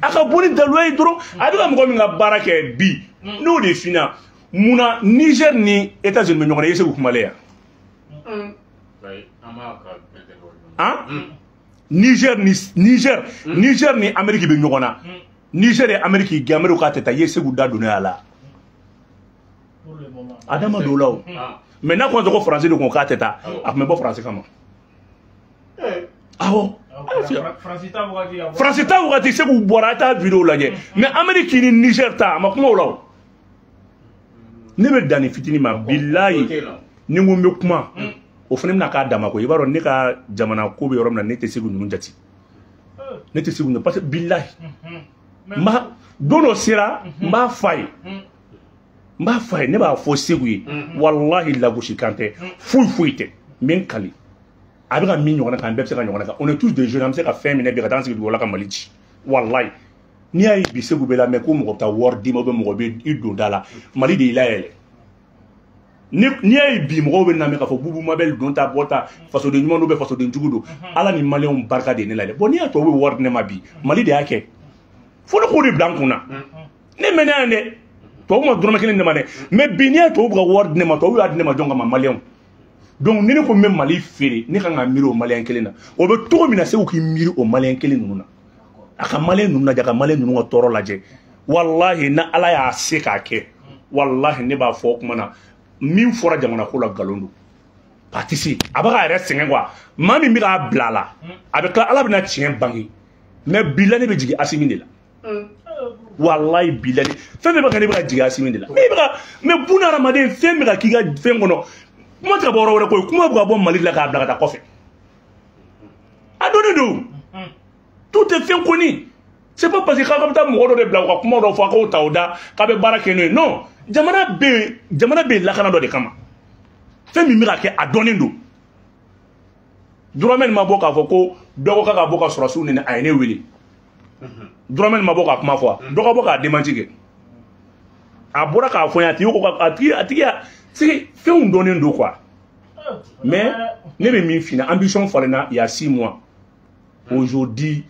a ka bɔ ni daluya ye dɔrɔn a bɛ ka mɔgɔ min ka baara kɛ bi n'o de finna munna Niger ni États-Unis bɛ ɲɔgɔn na i ye se k'u kumale yan Niger ni Amérique bɛ ɲɔgɔn na Niger et Amérique gɛn Amérique k'a tɛ taa i ye se k'u da donne a la adama dɔw la o mais n'a kɔn ko Faransi de ko k'a tɛ taa a tun bɛ bɔ Faransi kama awɔ Faransi ta wagati se k'u bɔra a taa vidéo lajɛ mais Amérique ni Niger ta a ma kuma o la ne bɛ danni fitinin ma bilayi ni n ko n bɛ kuma o fana bɛna k'a dama ko i b'a dɔn ne ka jamana ko bɛ yɔrɔ min na ne tɛ se k'u ninnu jate ne tɛ se k'u parce que bilayi don dɔ sera n b'a f'a ye ne b'a fɔ Segu ye walahi lagosi kan tɛ foyi tɛ n bɛ n kali a bɛ ka min ɲɔgɔn na kan bɛɛ bɛ se ka ɲɔgɔn kan on est tous des jeunes an bɛ se ka fɛn minɛ bi ka taa an sigi dugu la ka Mali ci walayi n'i y'a ye bi Segu bɛ la mais ko mɔgɔ bɛ taa wari d'i ma ou bien mɔgɔ bɛ i don da la Mali de y'i layɛlɛ n'i y'a ye bi mɔgɔw bɛ na mɛn k'a fɔ Bubu Mabel don ta bɔ ta fasoden ɲuman don bɛ fasoden jugu don Ala ni maliyɛnw barika de ye ne la dɛ bon n'i y'a to o bɛ wari di ne ma bi Mali de y'a kɛ fo ne k'o de bila n kun na ne mɛnna yan dɛ tubabu ma dɔrɔmɛ kelen de ma dɛ mais bi n'i y'a to o bɛ ka wari di ne ma tubabu y'a di ne ma jɔn kama maliyɛnw donc ni ne ko n bɛ Mali feere ne kan ka miiri o maliyɛn kelen na o bɛ cogo min na Segu k'i miiri o maliyɛn kelen ninnu na a ka maliyɛn ninnu lajɛ a ka maliyɛn ninnu ka tɔɔrɔ lajɛ walahi na Ala y'a se k'a kɛ walahi ne b'a fɔ o kuma na min fɔra jamana ko la nkalon don a tɛ se a bɛ k'a yɛrɛ sɛgɛn quoi maa min bɛ k'a bila a la a bɛ tila Ala bɛna tiɲɛ bange mais bila ne bɛ jigin Asimi de la walayi bilali fɛn bɛɛ bɛ ka ne bɛ ka jigin Asimi de la mais buna hadamaden fɛn bɛ ka k'i ka fɛn kɔnɔ kuma tɛ ka bɔ yɔrɔ wɛrɛ koyi kuma bɛ ka bɔ Mali la k'a bila ka taa kɔfɛ a dɔnnen don tout est fɛn kɔni c'est pas parce que k'a bɛ taa mɔgɔ dɔ de bila u ka kuma dɔ fɔ a k'o ta o da k'a bɛ baara kɛ n'o ye non jamana bɛ yen lakana dɔ de kama fɛn min bɛ ka kɛ a dɔnnen don Dramane ma bɔ k'a fɔ ko dɔ ko k'a ka bɔ ka sɔrɔsiw nɛnɛ a ye ne wele Dramane ma bɔ k'a kuma fɔ dɔ ka bɔ k'a démenti kɛ a bɔra k'a fɔ n a tigi c'est fɛnw dɔnnen don quoi mais ne bɛ min f'i ɲɛna ambition falenna il y a 6 mois aujourd'hui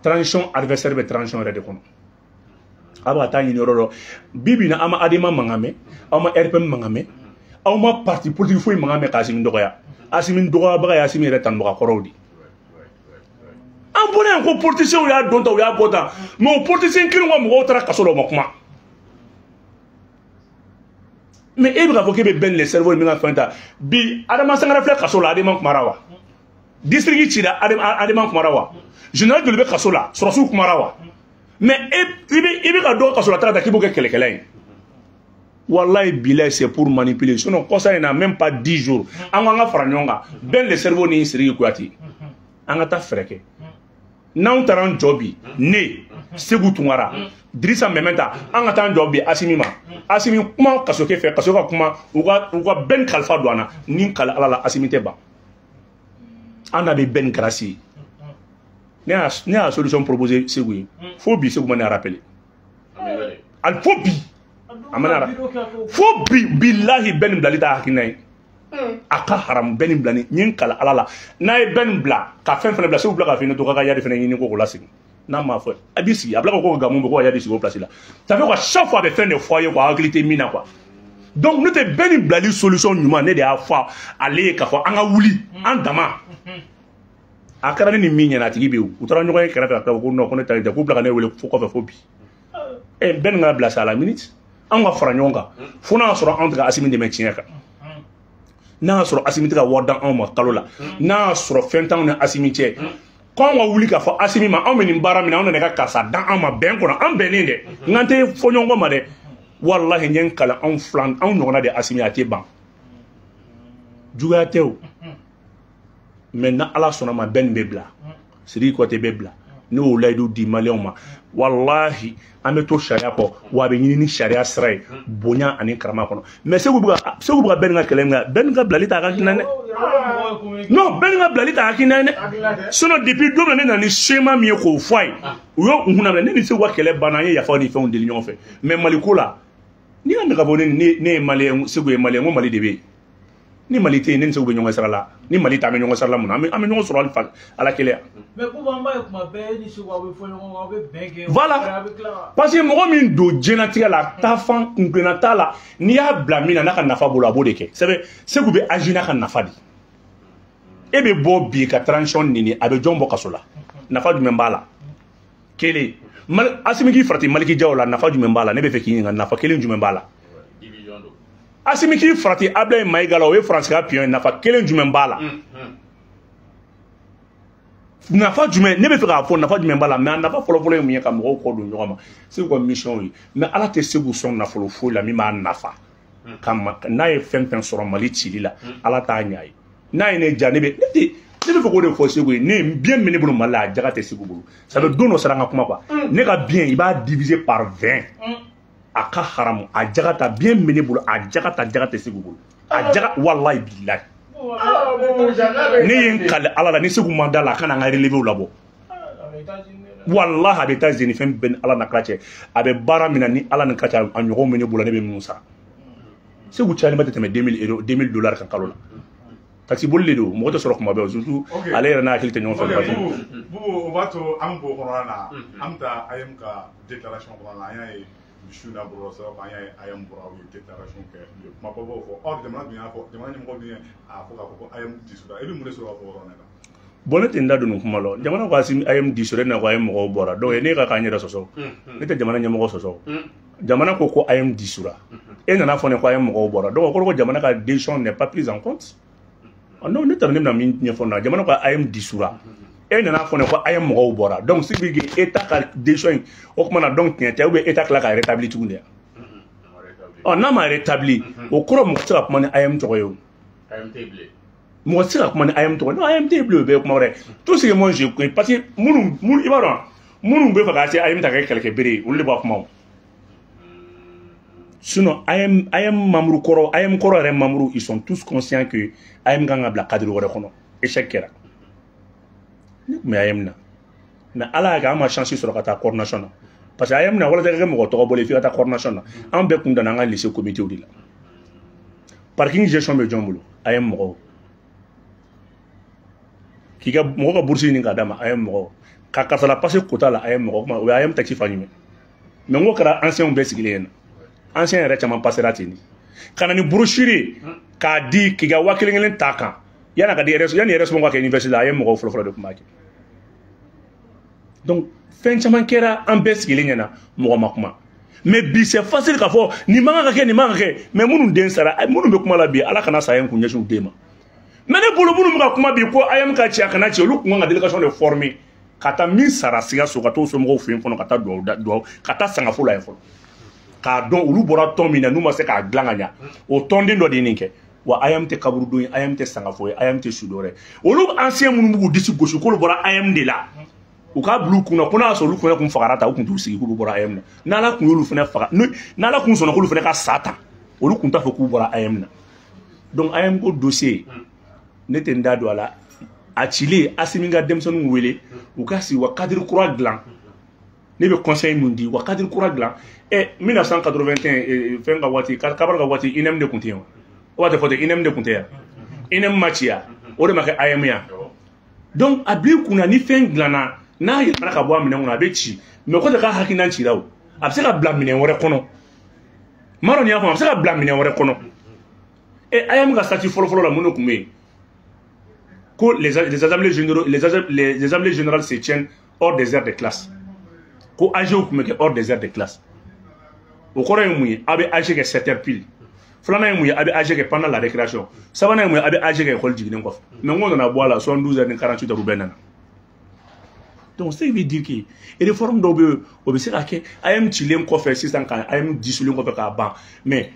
transition adversaire bɛ transition yɛrɛ de kɔnɔ a bɛ ka taa ɲini yɔrɔ dɔ bi bi in na an ma ADEMA mankan mɛn aw ma RPM mankan mɛn aw ma parti politique foyi mankan mɛn ka Asimi dɔgɔya Asimi dɔgɔyabaga ye Asimi yɛrɛ tanubaga kɔrɔw de an bɔra yan ko politiciens y'a dɔn ta u y'a bɔ tan mais o politicien kelen ka mɔgɔw taara kaso la o ma kuma mais e bɛ k'a fɔ k'e bɛ bɛn le cerveau min ka fɛn ta bi Adama Sangare filɛ kaso la ADEMA kumara wa district cira ADEMA kumara wa général joli bɛ kaso la sɔrɔsiw kumara wa mais i bɛ ka dɔ kaso la taara k'i b'o kɛ kɛlɛkɛla ye wallahi bilahi c'est pour manipuler sinon kɔsa in na même pas 10 jours an k'an ka fara ɲɔgɔn kan bɛn le cerveau ni Sidiki Kuyate an ka taa fɛɛrɛ kɛ n'anw taara an jɔ bi ne Segu Tunkara Dirisa Mɛmɛnta an ka taa an jɔ bi Asimi ma Asimi kuma kasoke fɛ kaso ka kuma u ka bɛn kalifa don an na ni kali Ala la Asimi tɛ ban an na bɛ bɛn grâce ne y'a solution proposée Segu ye fo bi Segu ma ne rappelé al fo bi amana fo bi billahi ben blali ta hakinay aka haram ben blani nyin kala alala na e ben bla ka fen fene bla Segu bla ka fene to ka yadi fene nyini ko la sigi na ma fo abisi abla ko ga mo ko yadi sigi place là ça fait quoi chaque fois be fin de foyer quoi agilité mina quoi donc nous te ben blali solution nyuma ne de afa aller ka fo anga wuli an dama akara ni minya na tigi be utara nyogo e kera ka ko no ko ne ta de ko bla ka ne wele fo ko fa fo bi e ben nga bla à la minute an ga fara nyonga fo na soro entre asimi de métier ka na soro asimi ka wodan an ma kalo la na soro fentan na asimi che kon wa wuli ka fo asimi ma an menin bara mina on ne ka kasa dan an ma ben ko an benin de ngante fo nyongo ma de wallahi nyen kala an flan an nyona de asimi ate ban juga teo maintenant ala sona ma ben bebla siri ko te bebla no laydu di malion ma wallahi ameto sharia ko wa be ni sharia sray bonya ani karama kono mais Segu buga ben nga kelenga ben nga blalita ka kinane non ben nga blalita ka kinane sono depuis do na ni schéma mi ko foi yo huna na ni Segu kele bananye ya fa ni fe on de l'union fait mais malikula ni na ka bonen ni malien Segu e malien mo mali debe ni malite ni Segu be nyonga sala ni malita me nyonga sala mun am nyonga soro alfa ala kele mais pour bamba e kuma be ni Segu wa be fo nyonga wa be bengue voilà parce que mo min do jenatia la ta fan kungenata la ni ya blamina na ka nafa bolo abode ke c'est Segu be agina ka nafa di e be bo bi ka transition nini abe jombo kasola nafa du membala kele mal asimi ki frati maliki jawla nafa du membala ne be fe ki nafa kele du membala asimi ki frati abla maigala o France ka pion nafa kelen jumen bala nafa jumen ne be fe ka fo nafa jumen bala mais nafa folo folo mu ka mo ko do nyoma c'est quoi mission yi mais ala te Segu son na folo fo la mi ma nafa kam na e fen soro mali chili la ala ta nyai na ene janebe ne be fe ko de fo Segu ne bien mené bolo mala jaga te Segu bolo ça veut donner ça nga kuma quoi ne ka bien il va diviser par 20 aka haram a jagata bien mené bolo a jagata Segu bolo a jaga wallahi billahi ni yin kale ala la ni Segu mandala kana nga relever la bo wallahi a États-Unis fem ben ala na krache abe bara mina ni ala na krache a nyogo mené bolo ne be musa Segu chali mate teme $2000 kan kalola taxi bolle do mo to soro kuma be surtout ale na akilite nyon fa bubu wato ambo corona amta ayemka déclaration corona ay Bishuna Brosa, I am Brawi, declaration care. My papa for all the money for the money I am Disura. Every Munisura for Ronella. Bonnet in that Numalo. Jamana was I am Disura, I am Bora, though a nigger can hear us so. Let the Jamana Yamoso. Jamana Coco, I am Disura. And enough for I am Bora, though Jamana Dishon n'est pas pris en compte. Non, ne t'en mean for Jamana, I am Disura. Et nana fone ko ayam mo bora donc si bigi état ka décision o kuma na donc tiens ou état la ka rétabli tout ndia on na ma rétabli o koro mo tsaka kuma ni ayam to yo ayam table mo tsaka kuma ni ayam to no ayam table be kuma re tout ce que moi je connais parce que munu ibaro munu be fa ka ci ayam ta ka quelque béré on le ba kuma sinon ayam mamru koro re mamru ils sont tous conscients que ayam ganga bla cadre wore kono échec kera mais ayemna mais ala ga ma chance sur la coordination parce que ayemna wala de mo to bo le fi ta coordination en be kunda nga lycée comité ou dila parking gestion be jombulo ayem mo ki ga mo ga bourse ni ga dama ayem mo ka ka sala passer quota la ayem mo o ayem taxi fanyime mais ngo kara ancien be sigilena ancien re chama passer atini kana ni brochure ka di ki ga wakilingen takan yana ka di RS yani RS mo ka université ayem mo folo de kuma donc fin chaman kera en besigile na mo makuma mais bi c'est facile ka fo ni manga ke mais munu den sara munu be kuma la bi ala kana sayen kunya shu dema mais ne bolo munu ka kuma bi ko ayam ka chia kana chi lu nga délégation de former kata min sara siga so ka to so mo fin fono kata do kata sanga fo la info ka don ulu bora ton mina nu ma se ka glanganya o ton din do di ninke wa ayam te kaburu do ayam te sanga fo ayam te sudore ulu ancien munu bu disi goshu ko bora ayam de la u ka blu kuna kuna so lu kuna kun fagarata u kun tu sigi ku bora ayam na la kun yulu fena faga na la kun so na ku lu fena ka sata ulu kun ta fo ku bora ayam na donc ayam ko dossier ne te ndado ala a chile asiminga demson wele u ka si wa cadre kura dilan ne bɛ conseil mun di wa cadre kura dilan 1981 fɛn ka waati kabara ka waati INEM de tun tɛ yen wa o waati fɔ tɛ INEM de tun tɛ yan INEM ma ci ya o de ma kɛ AM ya donc a bila kunna ni fɛn dilanna n'a yɛlɛmana ka bɔ a minɛn kɔnɔ a bɛ ci mais ko tɛ k'a hakilina cira o a bɛ se ka bila minɛn wɛrɛ kɔnɔ maa dɔ nin y'a fɔ a bɛ se ka bila minɛn wɛrɛ kɔnɔ AM ka statut fɔlɔfɔlɔ la mun de tun bɛ yen ko les assemblées générales se tiennent hors des heures de classe ko AG tun bɛ kɛ hors des heures de classe o kɔrɔ ye mun ye a bɛ AG kɛ 7 heures pile filanan ye mun ye a bɛ AG kɛ pendant la récréation sabanan ye mun ye a bɛ AG kɛ école jiginnen kɔfɛ mais n ko nana bɔ a la 72 heures ni 48 heures u bɛɛ nana donc ce qui veut dire que réforme dɔw bɛ yen o bɛ se ka kɛ AM cilen kɔfɛ sisan ka AM disulen kɔfɛ k'a ban mais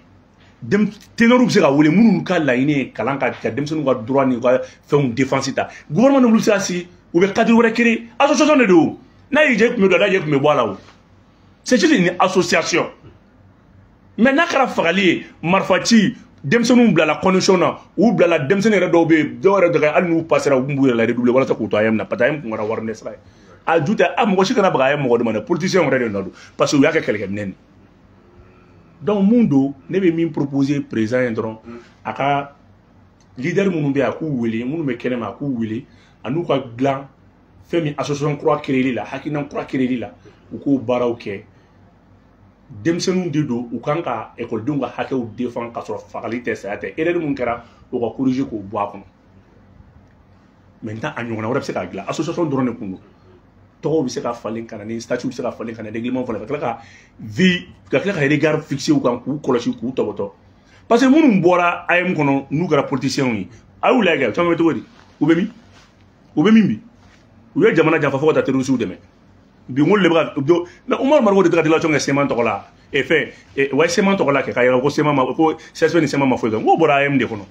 ténor bɛ se ka wele minnu ka laɲini ye kalan ka denmisɛnninw ka droit ni ka fɛnw défense ta gouvernement ninnu bɛ se ka sigi u bɛ cadre wɛrɛ créer association de don n'a y'i jɛ tun bɛ don n'a y'i jɛ tun bɛ bɔ a la o c'est juste une association mais n'a kɛra fagali ye marifa ci denmisɛnninw bilala condition na u bilala denmisɛnnin yɛrɛ dɔw bɛ yen dɔw yɛrɛ dɔgɔ hali n'u passera u tun b'u yɛrɛ la redoubler walasa k'u to AM na parce que AM tun kɛra wari sira ye a ju tɛ mɔgɔ si kana baga AM mɔgɔ de ma dɛ politicien wɛrɛ de nɔ don parce que u y'a kɛ kɛlɛkɛminɛ de donc mun don ne bɛ min proposer président ye dɔrɔn a ka leader minnu bɛ yen a k'u wele minnu bɛ kɛnɛ ma a k'u wele a n'u ka dilan fɛn min association kura créer la hakilina kura créer la u k'o baaraw kɛ denmisɛnninw de don u kan ka ekɔlidenw ka hakɛw défend ka sɔrɔ fagali tɛ saya tɛ erreur mun kɛra u ka corriger k'o bɔ a kɔnɔ maintenant a ɲɔgɔnna wɛrɛ bɛ se ka dilan association dɔrɔn de kun don tɔgɔw bɛ se ka falen ka na ni statut bɛ se ka falen ka na règlement falen ka tila ka ka tila ka regard fixer u kan k'u kɔlɔsi k'u tɔbɔtɔ parce que minnu bɔra AM kɔnɔ n'u kɛra politiciens ye a y'u lajɛ caman bɛ cogo di u bɛ min bi u ye jamana janfa fo ka taa terroristes dɛmɛ bi n ko le bɛ ka mais Umaru Mariko de tɛ ka délation kɛ Sema tɔgɔ la wa Sema tɔgɔ la kɛ k'a yira ko Sema ma ko CSP ni Sema ma foyi kɛ n k'o bɔra AM de kɔnɔ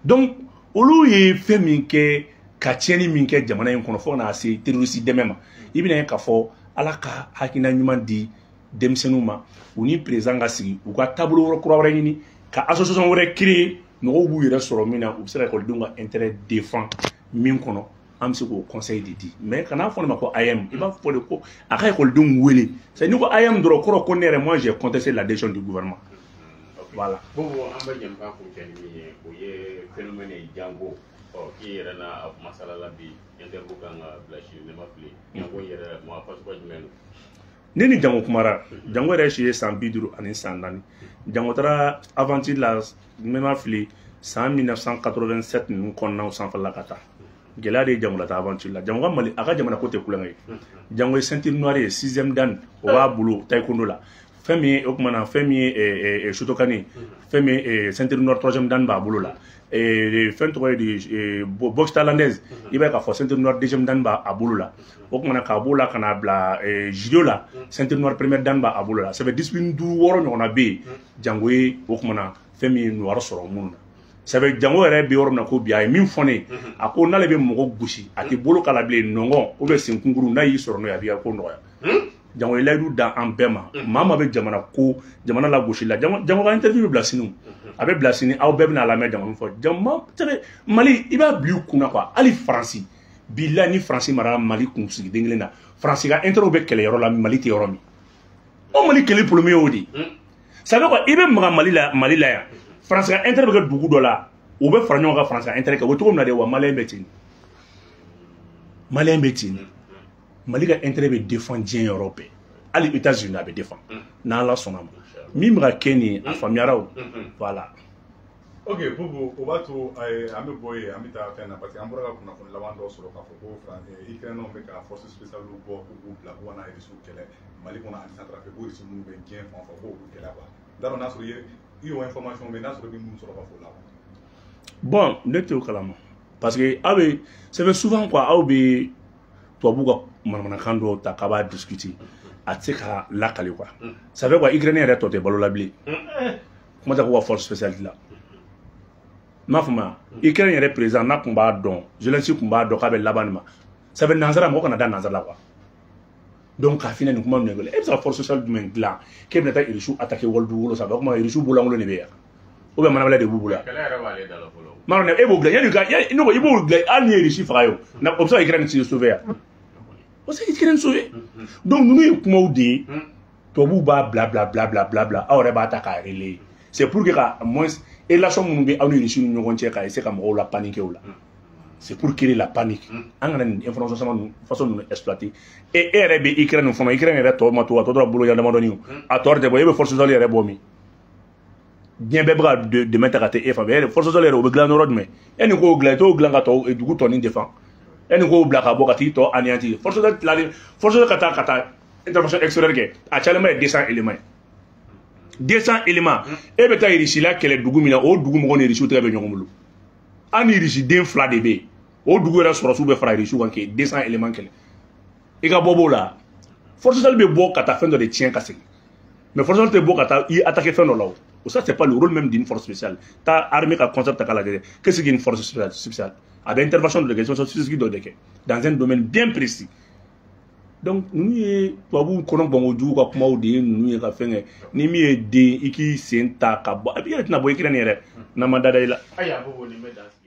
donc olu ye fɛn min kɛ ka tiɲɛni min kɛ jamana in kɔnɔ fo ka na se terroriste dɛmɛ ma i bɛna ye k'a fɔ ala ka hakilina ɲuman di denmisɛnninw ma u ni président ka sigi u ka taabolo kura wɛrɛ ɲini ka association wɛrɛ créer mɔgɔw b'u yɛrɛ sɔrɔ min na u bɛ se ka ekɔlidenw ka intérêt défend min kɔnɔ an bɛ se k'o conseil de di mais kana fɔ ne ma ko AM i b'a fɔ de ko a ka ekɔlidenw wele c'est ni ko AM dɔrɔn kɔrɔ ko ne yɛrɛ moi j'ai contesté la décision du gouvernement voilà. Bon an bɛ jɛmukan kuncɛ ni min ye o ye phénomène ye Jango k'i yɛrɛ na masala la bi interview kan ka bila sini ne ma fili Jango yɛrɛ ma fasuguya jumɛn don ne ni Jango kumara Jango yɛrɛ si ye san 50 ani san 4 Jango taara aventure la ne ma fili san 1987 ninnu kɔnɔnaw sanfɛla ka taa gɛlɛya de ye Jango la taa aventure la Jango ka Mali a ka jamana ko tɛ kulonkɛ ye Jango ye ceinture noire ye 6e dan o b'a bolo taekwondo la fɛn min ye o kuma na fɛn min ye Shotokan fɛn min ye ceinture noire 3e dan b'a bolo la fɛn tɔgɔ ye di boxe thaïlandaise i b'a ye k'a fɔ ceinture noire 2e dan b'a bolo la o kuma na k'a b'o la ka na bila judo la ceinture noire 1e dan b'a bolo la ça fait discipline 5 ɲɔgɔnna bɛ yen Jango ye o kuma na fɛn min ye noir sɔrɔ minnu na ça fait Jango yɛrɛ bɛ yɔrɔ min na ko bi a ye min fɔ ne a ko n'ale bɛ mɔgɔ gosi a tɛ bolo k'a la bilen nɔngɔn ou bien senkunkuru n'a y'i sɔrɔ n'o ye a b'i ka ko nɔgɔya Jango ye layidu da an bɛɛ ma maa ma bɛ jamana la gosi la Jango ka interview bɛ bila sini a bɛ bila sini aw bɛɛ bɛna lamɛn Jango min fɔ Mali i b'a bila i kunna quoi hali Faransi bilahi ni Faransi mara Mali kun sigi den kelen na Faransi ka intérêt bɛ kɛlɛyɔrɔ la Mali tɛ yɔrɔ min o Mali kɛlɛ premier y'o de ça veut quoi i bɛ maga Mali la yan Faransi ka intérêt bɛ kɛ dugu dɔ la u bɛ fara ɲɔgɔn kan Faransi ka intérêt kɛ o bɛ cogo min na de wa Maliyɛn bɛ ten Mali ka intérêt bɛ défend diɲɛ yɔrɔ bɛɛ hali États-Unis a bɛ défend n'Ala sɔnna ma min bɛ ka kɛ nin ye a faamuyara o voilà. Ok Boubou o b'a to an bɛ bɔ yen an bɛ taa fɛn na parce que an bɔra ka kunnafoni laban dɔ sɔrɔ k'a fɔ ko Ukrainien bɛ ka force spéciale bɔ k'u bila k'u ka na Russie kɛlɛ Mali kɔnɔ ani Centrafrique ko Russie minnu bɛ diɲɛ fan o fan k'olu kɛlɛ quoi n t'a dɔn n'a sɔrɔ i y'o information bɛ n'a sɔrɔ i bɛ mun sɔrɔ ka fɔ o la. Bon ne t'o kalama parce que aw bɛ c'est souvent quoi aw bɛ tubabu ka manamanakan dɔw ta k'a b'a discuter a tɛ se ka lakali quoi ça fait quoi Ukrainien yɛrɛ tɔ tɛ balo la bilen kuma tɛ ko ka force spéciale la m'a fɔ ma Ukrainien yɛrɛ président n'a kun b'a dɔn jeunesse kun b'a dɔn k'a bɛ laban nin ma ça fait nanzara mɔgɔ kana da nanzara la quoi donc k'a finɛ nin kuma ninnu ye e bɛ se ka force spéciale jumɛn dilan k'e bɛna taa Russie attaquer walidugu sanfɛ o kuma Russie bolankolo de bɛ yan ou bien manabɛlɛ de b'u bolo yan maa dɔn e b'o bila yanni i b'o bila hali n'i ye Russie faga ye o o bɛ se ka Ukraine se sauver yan o se ikren sauver donc nous y kumaw de tobu ba bla bla bla bla bla bla awre ba ta ka relayer c'est pour que moins relation mun be anu risu ñu ngon ci ka essayer ka mo la paniquer ou là c'est pour créer la panique an ngana information sama façon nous exploiter et RB Ukraine fond Ukraine est to ma to do bolo ya dama do ni a torte bo yebe force de l'ordre bo mi bien be bra de mettre à te FAB force de l'ordre o be glan road mais en ko glan to glan ga to e dugu to ni défend en ko bla ka bo ka ti to anéantir force de kata intervention extérieure ke a chalema 200 éléments 200 éléments e be ta irishi la kele dugu mina o dugu mo ne irishi o be nyongomulu an irishi den fla de be o dugu era soro su be fra irishi kan ke 200 éléments kele e ka bobo la force de be bo kata fin de tien kase mais force de be bo kata i attaquer fin de là ou ça c'est pas le rôle même d'une force spéciale ta armée ka concept ta kala de qu'est-ce qu'une force spéciale avec intervention de question physique dans un domaine bien précis. Donc nous y babu kono bongo du ka kuma o de nous y ka fenge ni mi e de iki senta ka bo abi na boy kira ni re na madada ila aya bo ni me dans